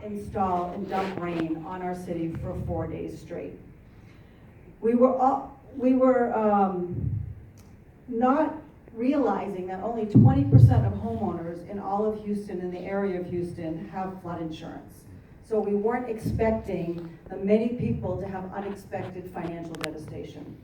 install and dump rain on our city for 4 days straight. We were not realizing that only 20% of homeowners in all of Houston, in the area of Houston, have flood insurance. So we weren't expecting the many people to have unexpected financial devastation.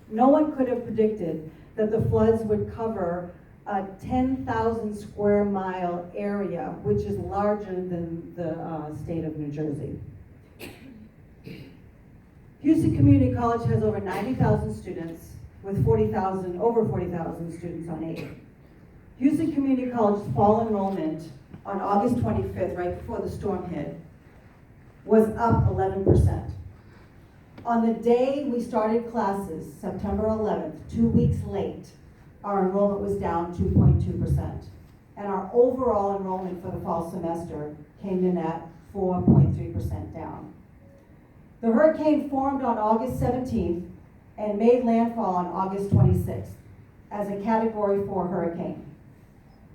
No one could have predicted that the floods would cover a 10,000 square mile area, which is larger than the state of New Jersey. Houston Community College has over 90,000 students with over 40,000 students on aid. Houston Community College's fall enrollment on August 25th, right before the storm hit, was up 11%. On the day we started classes, September 11th, 2 weeks late, our enrollment was down 2.2%. And our overall enrollment for the fall semester came in at 4.3% down. The hurricane formed on August 17th and made landfall on August 26th as a Category 4 hurricane.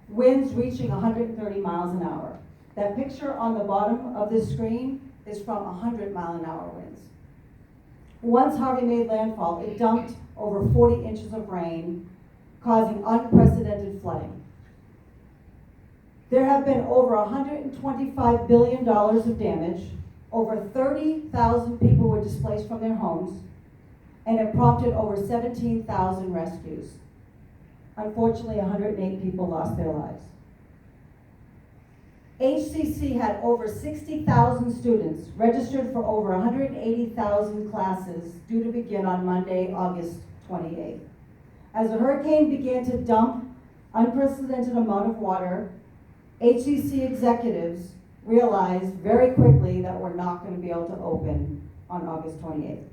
Winds reaching 130 miles an hour. That picture on the bottom of this screen is from 100-mile-an-hour winds. Once Harvey made landfall, it dumped over 40 inches of rain, causing unprecedented flooding. There have been over $125 billion of damage, over 30,000 people were displaced from their homes, and it prompted over 17,000 rescues. Unfortunately, 108 people lost their lives. HCC had over 60,000 students registered for over 180,000 classes due to begin on Monday, August 28th. As the hurricane began to dump unprecedented amount of water, HCC executives realized very quickly that we're not going to be able to open on August 28th.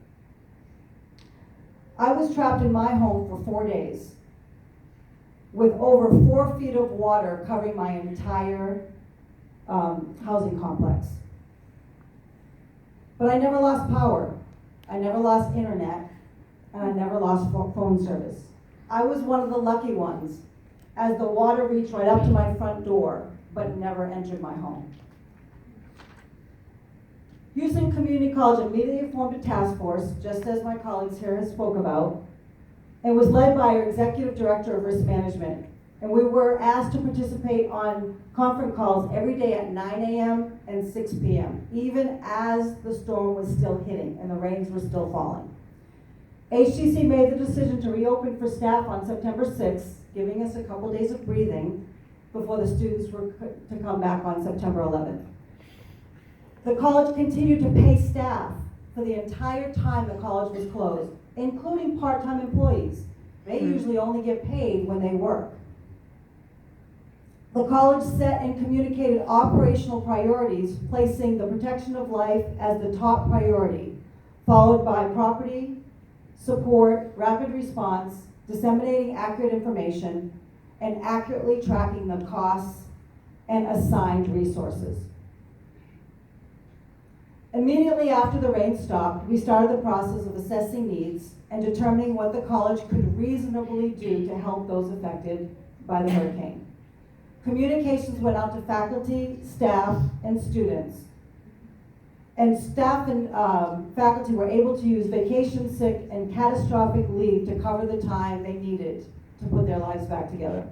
I was trapped in my home for 4 days with over 4 feet of water covering my entire housing complex. But I never lost power, I never lost internet, and I never lost phone service. I was one of the lucky ones, as the water reached right up to my front door, but never entered my home. Houston Community College immediately formed a task force, just as my colleagues here spoke about, and was led by our Executive Director of Risk Management. And we were asked to participate on conference calls every day at 9 a.m. and 6 p.m., even as the storm was still hitting and the rains were still falling. HCC made the decision to reopen for staff on September 6th, giving us a couple days of breathing before the students were to come back on September 11th. The college continued to pay staff for the entire time the college was closed, including part-time employees. They usually only get paid when they work. The college set and communicated operational priorities, placing the protection of life as the top priority, followed by property, support, rapid response, disseminating accurate information, and accurately tracking the costs and assigned resources. Immediately after the rain stopped, we started the process of assessing needs and determining what the college could reasonably do to help those affected by the hurricane. Communications went out to faculty, staff, and students. And staff and faculty were able to use vacation, sick, and catastrophic leave to cover the time they needed to put their lives back together.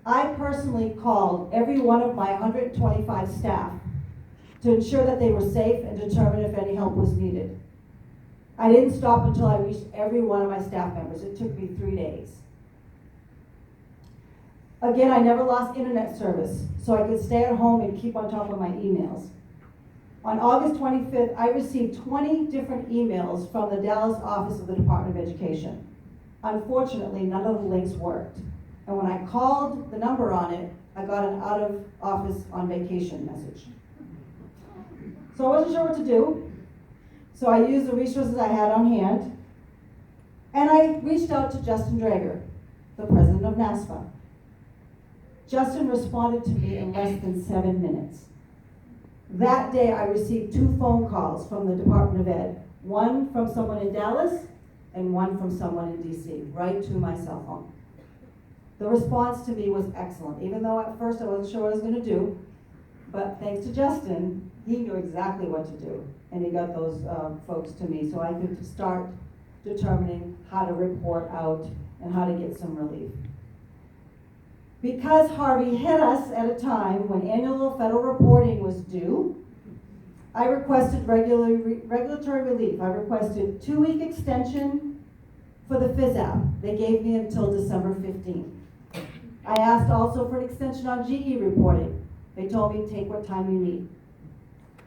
I personally called every one of my 125 staff to ensure that they were safe and determine if any help was needed. I didn't stop until I reached every one of my staff members. It took me 3 days. Again, I never lost internet service, so I could stay at home and keep on top of my emails. On August 25th, I received 20 different emails from the Dallas office of the Department of Education. Unfortunately, none of the links worked. And when I called the number on it, I got an out of office on vacation message. So I wasn't sure what to do. So I used the resources I had on hand. And I reached out to Justin Drager, the president of NASFAA. Justin responded to me in less than 7 minutes. That day, I received 2 phone calls from the Department of Ed, one from someone in Dallas and one from someone in DC, right to my cell phone. The response to me was excellent, even though at first I wasn't sure what I was going to do, But thanks to Justin, he knew exactly what to do, and he got those folks to me so I could start determining how to report out and how to get some relief. Because Harvey hit us at a time when annual federal reporting was due, I requested regulatory relief. I requested 2-week extension for the FISAP. They gave me until December 15th. I asked also for an extension on GE reporting. They told me take what time you need.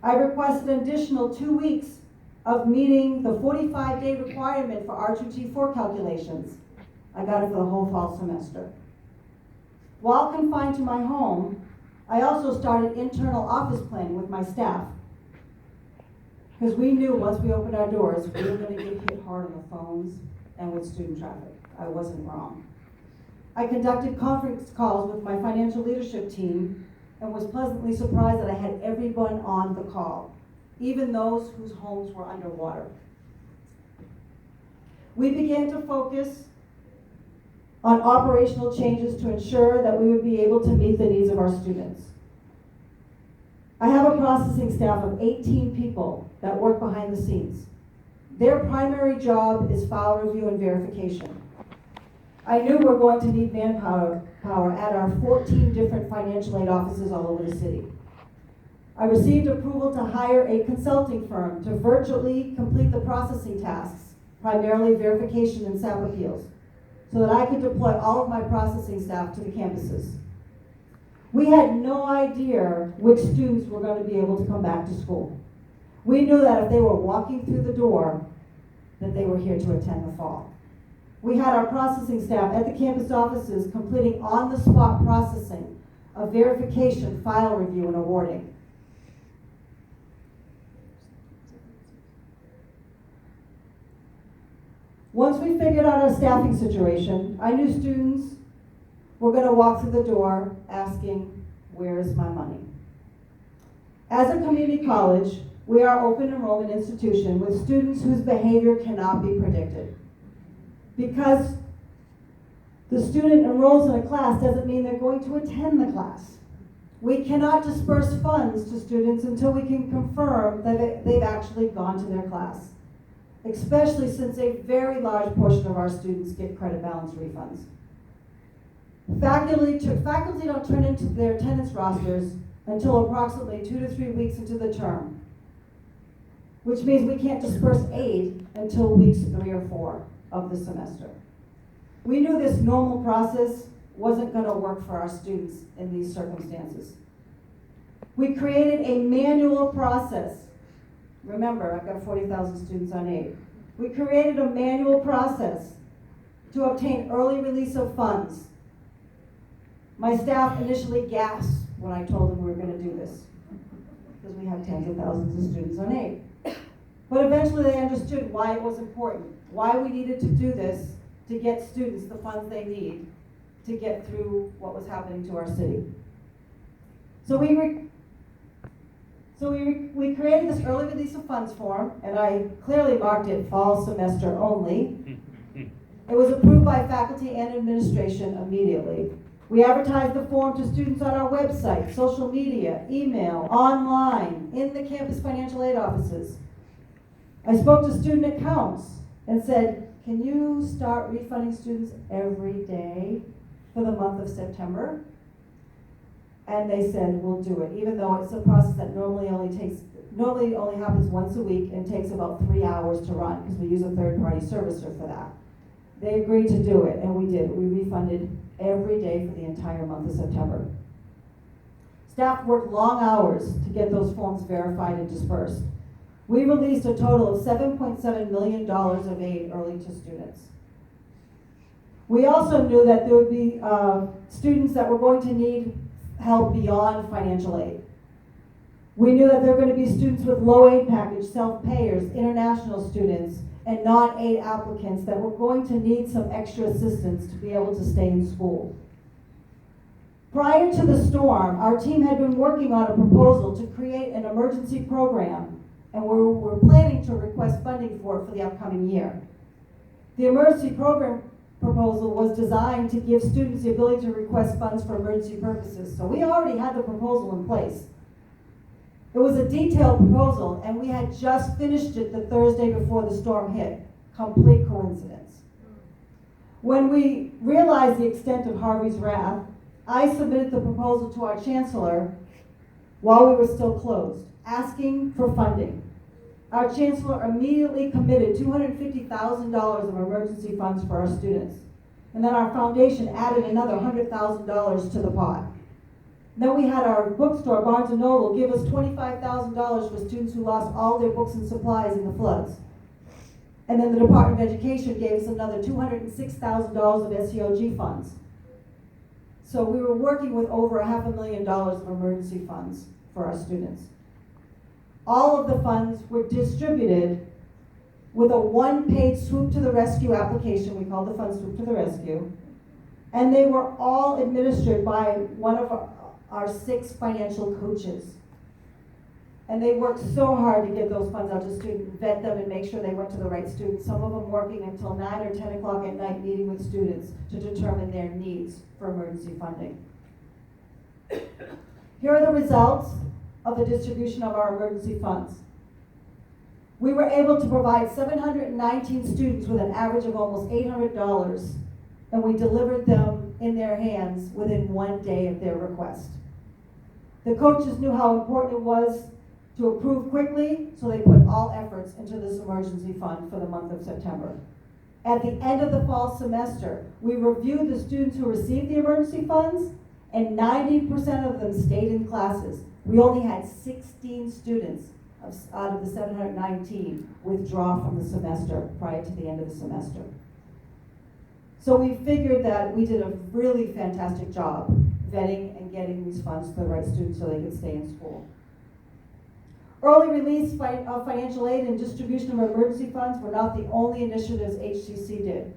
I requested an additional 2 weeks of meeting the 45-day requirement for R2T4 calculations. I got it for the whole fall semester. While confined to my home, I also started internal office planning with my staff. Because we knew once we opened our doors, we were going to get hit hard on the phones and with student traffic. I wasn't wrong. I conducted conference calls with my financial leadership team and was pleasantly surprised that I had everyone on the call, even those whose homes were underwater. We began to focus on operational changes to ensure that we would be able to meet the needs of our students. I have a processing staff of 18 people that work behind the scenes. Their primary job is file review and verification. I knew we were going to need manpower at our 14 different financial aid offices all over the city. I received approval to hire a consulting firm to virtually complete the processing tasks, primarily verification and SAP appeals, so that I could deploy all of my processing staff to the campuses. We had no idea which students were going to be able to come back to school. We knew that if they were walking through the door, that they were here to attend the fall. We had our processing staff at the campus offices completing on-the-spot processing of verification, file review, and awarding. Once we figured out our staffing situation, I knew students were going to walk through the door asking, "Where is my money?" As a community college, we are an open enrollment institution with students whose behavior cannot be predicted. Because the student enrolls in a class doesn't mean they're going to attend the class. We cannot disperse funds to students until we can confirm that they've actually gone to their class, especially since a very large portion of our students get credit balance refunds. Faculty don't turn into their attendance rosters until approximately 2 to 3 weeks into the term, which means we can't disperse aid until weeks 3 or 4 of the semester. We knew this normal process wasn't going to work for our students in these circumstances. We created a manual process. Remember, I've got 40,000 students on aid. We created a manual process to obtain early release of funds. My staff initially gasped when I told them we were going to do this, because we have tens of thousands of students on aid. But eventually they understood why it was important, why we needed to do this to get students the funds they need to get through what was happening to our city. So we created this early release of funds form, and I clearly marked it fall semester only. It was approved by faculty and administration immediately. We advertised the form to students on our website, social media, email, online, in the campus financial aid offices. I spoke to student accounts and said, "Can you start refunding students every day for the month of September?" And they said, "We'll do it," even though it's a process that normally only happens once a week and takes about 3 hours to run, because we use a third-party servicer for that. They agreed to do it, and we did. We refunded every day for the entire month of September. Staff worked long hours to get those forms verified and dispersed. We released a total of $7.7 million of aid early to students. We also knew that there would be students that were going to need help beyond financial aid. We knew that there were going to be students with low aid package, self-payers, international students, and non-aid applicants that were going to need some extra assistance to be able to stay in school. Prior to the storm, our team had been working on a proposal to create an emergency program, and we're planning to request funding for it for the upcoming year. The emergency program proposal was designed to give students the ability to request funds for emergency purposes. So we already had the proposal in place. It was a detailed proposal, and we had just finished it the Thursday before the storm hit. Complete coincidence. When we realized the extent of Harvey's wrath, I submitted the proposal to our chancellor while we were still closed, asking for funding. Our chancellor immediately committed $250,000 of emergency funds for our students. And then our foundation added another $100,000 to the pot. Then we had our bookstore, Barnes & Noble, give us $25,000 for students who lost all their books and supplies in the floods. And then the Department of Education gave us another $206,000 of SEOG funds. So we were working with over $500,000 of emergency funds for our students. All of the funds were distributed with a one-page swoop to the rescue application. We called the fund Swoop to the Rescue. And they were all administered by one of our 6 financial coaches. And they worked so hard to get those funds out to students, vet them, and make sure they went to the right students. Some of them working until 9 or 10 o'clock at night, meeting with students to determine their needs for emergency funding. Here are the results of the distribution of our emergency funds. We were able to provide 719 students with an average of almost $800, and we delivered them in their hands within 1 day of their request. The coaches knew how important it was to approve quickly, so they put all efforts into this emergency fund for the month of September. At the end of the fall semester, we reviewed the students who received the emergency funds, and 90% of them stayed in classes. We only had 16 students out of the 719 withdraw from the semester prior to the end of the semester. So we figured that we did a really fantastic job vetting and getting these funds to the right students so they could stay in school. Early release of financial aid and distribution of emergency funds were not the only initiatives HCC did.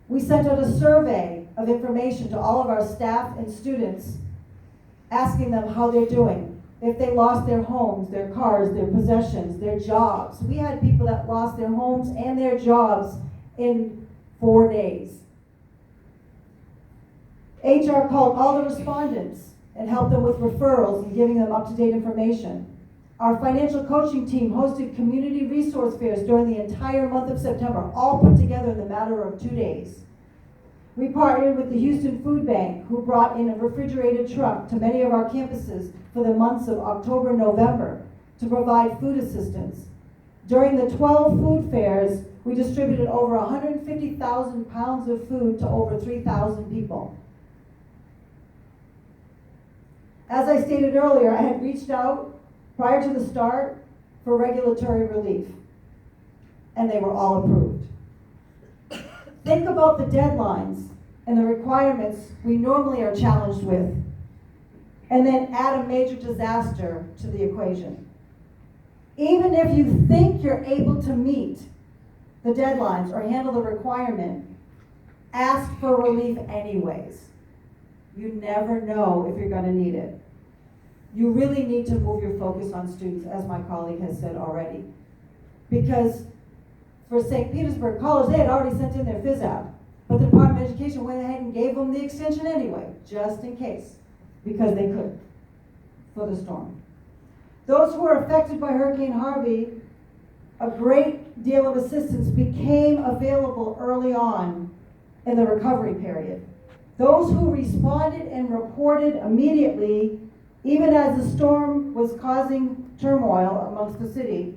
We sent out a survey of information to all of our staff and students, asking them how they're doing, if they lost their homes, their cars, their possessions, their jobs. We had people that lost their homes and their jobs in 4 days. HR called all the respondents and helped them with referrals and giving them up-to-date information. Our financial coaching team hosted community resource fairs during the entire month of September, all put together in the matter of 2 days. We partnered with the Houston Food Bank, who brought in a refrigerated truck to many of our campuses for the months of October and November to provide food assistance. During the 12 food fairs, we distributed over 150,000 pounds of food to over 3,000 people. As I stated earlier, I had reached out prior to the start for regulatory relief, and they were all approved. Think about the deadlines and the requirements we normally are challenged with, and then add a major disaster to the equation. Even if you think you're able to meet the deadlines or handle the requirement, ask for relief anyways. You never know if you're going to need it. You really need to move your focus on students, as my colleague has said already. Because for St. Petersburg College, they had already sent in their phys app, but the Department of Education went ahead and gave them the extension anyway, just in case, because they could, for the storm. Those who were affected by Hurricane Harvey, a great deal of assistance became available early on in the recovery period. Those who responded and reported immediately, even as the storm was causing turmoil amongst the city,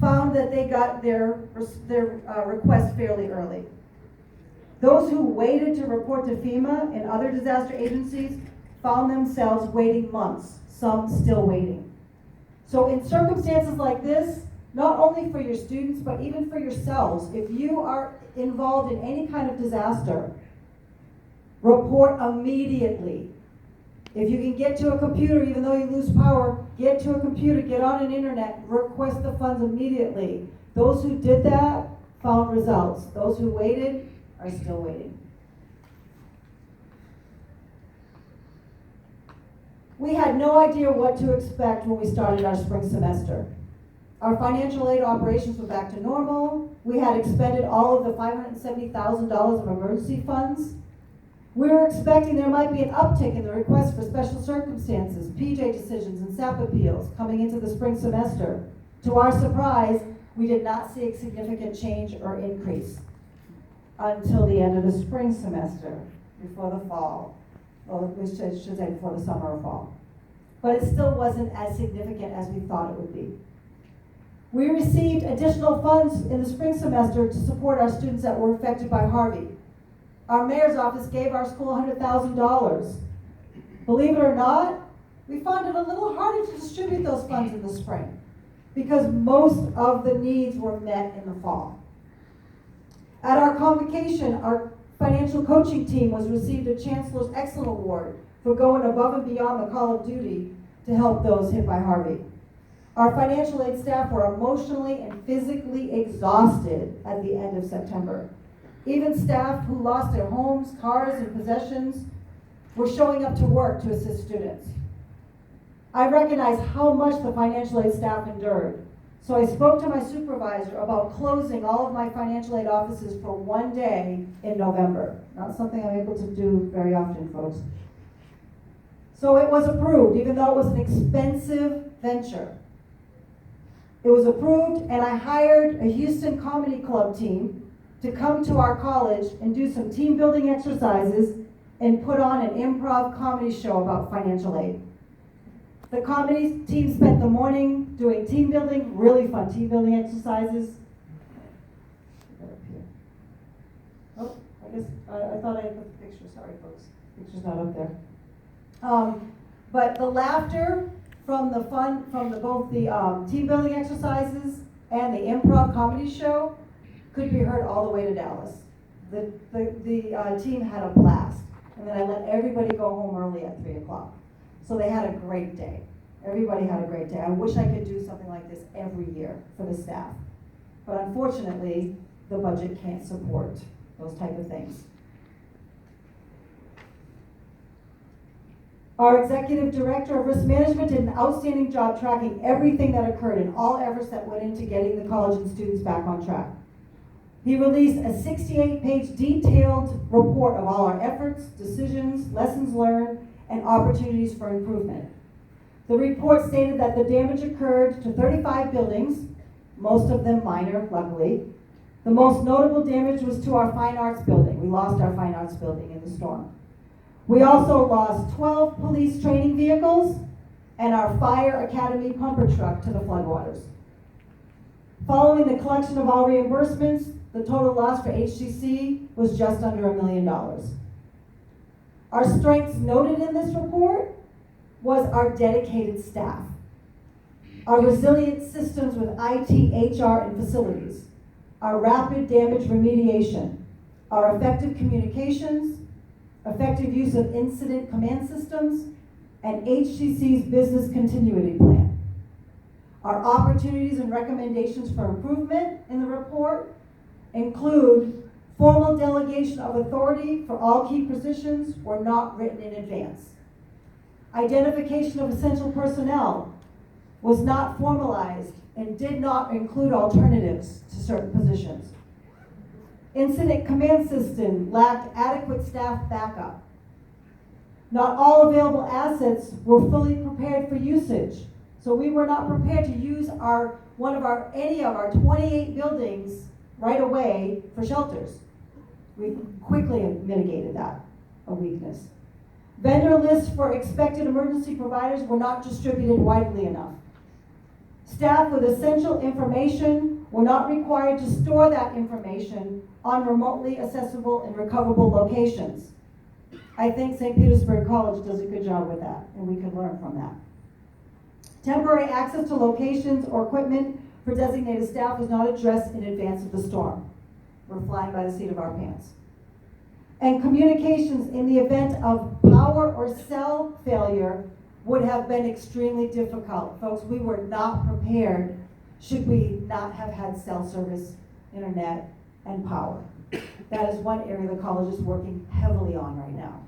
found that they got their request fairly early. Those who waited to report to FEMA and other disaster agencies found themselves waiting months, some still waiting. So in circumstances like this, not only for your students, but even for yourselves, if you are involved in any kind of disaster, report immediately. If you can get to a computer, even though you lose power, get to a computer, get on an internet, request the funds immediately. Those who did that found results. Those who waited are still waiting. We had no idea what to expect when we started our spring semester. Our financial aid operations were back to normal. We had expended all of the $570,000 of emergency funds. We were expecting there might be an uptick in the request for special circumstances, PJ decisions, and SAP appeals coming into the spring semester. To our surprise, we did not see a significant change or increase until the end of the spring semester, before the fall, or we should say before the summer or fall. But it still wasn't as significant as we thought it would be. We received additional funds in the spring semester to support our students that were affected by Harvey. Our mayor's office gave our school $100,000. Believe it or not, we found it a little harder to distribute those funds in the spring because most of the needs were met in the fall. At our convocation, our financial coaching team was received a Chancellor's Excellence Award for going above and beyond the call of duty to help those hit by Harvey. Our financial aid staff were emotionally and physically exhausted at the end of September. Even staff who lost their homes, cars, and possessions were showing up to work to assist students. I recognize how much the financial aid staff endured, so I spoke to my supervisor about closing all of my financial aid offices for one day in November. Not something I'm able to do very often, folks. So it was approved, even though it was an expensive venture. It was approved, and I hired a Houston Comedy Club team to come to our college and do some team building exercises and put on an improv comedy show about financial aid. The comedy team spent the morning doing team building, really fun team building exercises. Oh, I guess I thought I had put the picture. Sorry, folks. The picture's not up there. But the laughter from the fun, from both the team building exercises and the improv comedy show could be heard all the way to Dallas. The team had a blast, and then I let everybody go home early at 3 o'clock. So they had a great day. Everybody had a great day. I wish I could do something like this every year for the staff. But unfortunately, the budget can't support those type of things. Our executive director of risk management did an outstanding job tracking everything that occurred and all efforts that went into getting the college and students back on track. He released a 68-page detailed report of all our efforts, decisions, lessons learned, and opportunities for improvement. The report stated that the damage occurred to 35 buildings, most of them minor, luckily. The most notable damage was to our fine arts building. We lost our fine arts building in the storm. We also lost 12 police training vehicles and our fire academy pumper truck to the floodwaters. Following the collection of all reimbursements, the total loss for HCC was just under $1 million. Our strengths noted in this report was our dedicated staff, our resilient systems with IT, HR, and facilities, our rapid damage remediation, our effective communications, effective use of incident command systems, and HCC's business continuity plan. Our opportunities and recommendations for improvement in the report include formal delegation of authority for all key positions were not written in advance. Identification of essential personnel was not formalized and did not include alternatives to certain positions. Incident command system lacked adequate staff backup. Not all available assets were fully prepared for usage, so we were not prepared to use any of our 28 buildings right away for shelters. We quickly mitigated that, a weakness. Vendor lists for expected emergency providers were not distributed widely enough. Staff with essential information were not required to store that information on remotely accessible and recoverable locations. I think St. Petersburg College does a good job with that, and we can learn from that. Temporary access to locations or equipment for designated staff was not addressed in advance of the storm. We're flying by the seat of our pants. And communications in the event of power or cell failure would have been extremely difficult. Folks, we were not prepared should we not have had cell service, internet, and power. That is one area the college is working heavily on right now.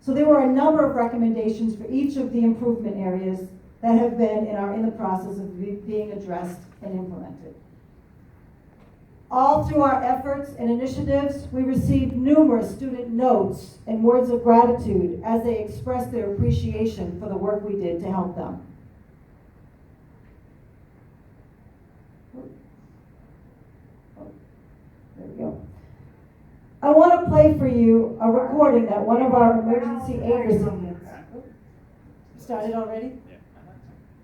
So there were a number of recommendations for each of the improvement areas that have been in the process of being addressed and implemented. All through our efforts and initiatives, we received numerous student notes and words of gratitude as they expressed their appreciation for the work we did to help them. There we go. I want to play for you a recording that one of our emergency aid recipients. Started already? Yeah.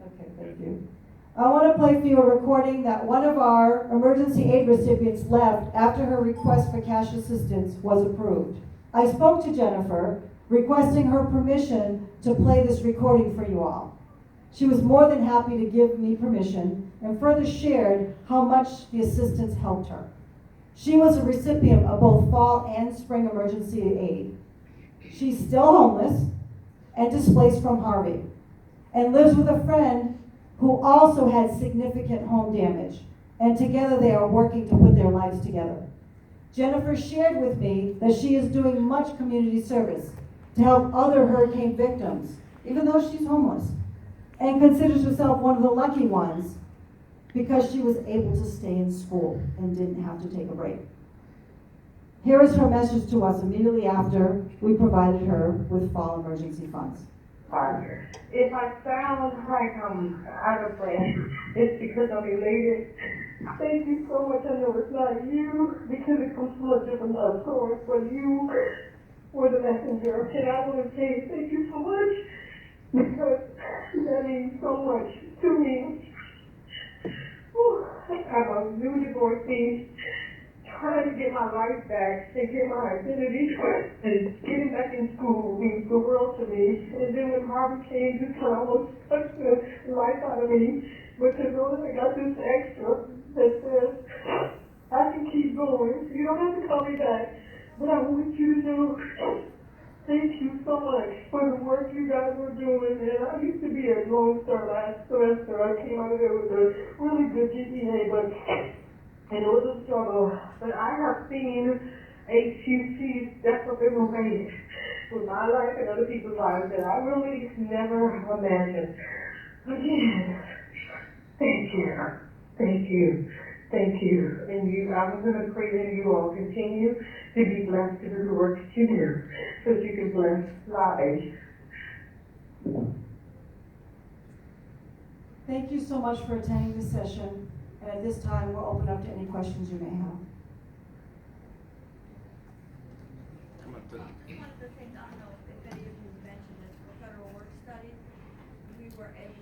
Okay, thank you. I want to play for you a recording that one of our emergency aid recipients left after her request for cash assistance was approved. I spoke to Jennifer, requesting her permission to play this recording for you all. She was more than happy to give me permission and further shared how much the assistance helped her. She was a recipient of both fall and spring emergency aid. She's still homeless and displaced from Harvey, and lives with a friend who also had significant home damage, and together they are working to put their lives together. Jennifer shared with me that she is doing much community service to help other hurricane victims, even though she's homeless, and considers herself one of the lucky ones because she was able to stay in school and didn't have to take a break. Here is her message to us immediately after we provided her with fall emergency funds. If I sound like I'm out of breath, it's because I'm elated. Thank you so much. I know it's not you because it comes from a different source, but you were the messenger. And I want to say thank you so much because that means so much to me. I'm a new divorcee, trying to get my life back and get my identity, and getting back in school means the world to me. And then when Harvey came, this kind of almost sucked the life out of me. But to know that I got this extra that says, I can keep going. You don't have to call me back, but I want you to know, thank you so much for the work you guys were doing. And I used to be a Lone Star last semester. I came out of there with a really good GPA, and it was a struggle. But I have seen HUC step up in ways with my life and other people's lives that I really never imagined. Again, thank you. Thank you. Thank you. And I'm going to pray that you all continue to be blessed to do the work that you do so that you can bless lives. Thank you so much for attending this session. And at this time, we'll open up to any questions you may have. One of the things I don't know if any of you mentioned is for federal work study, we were able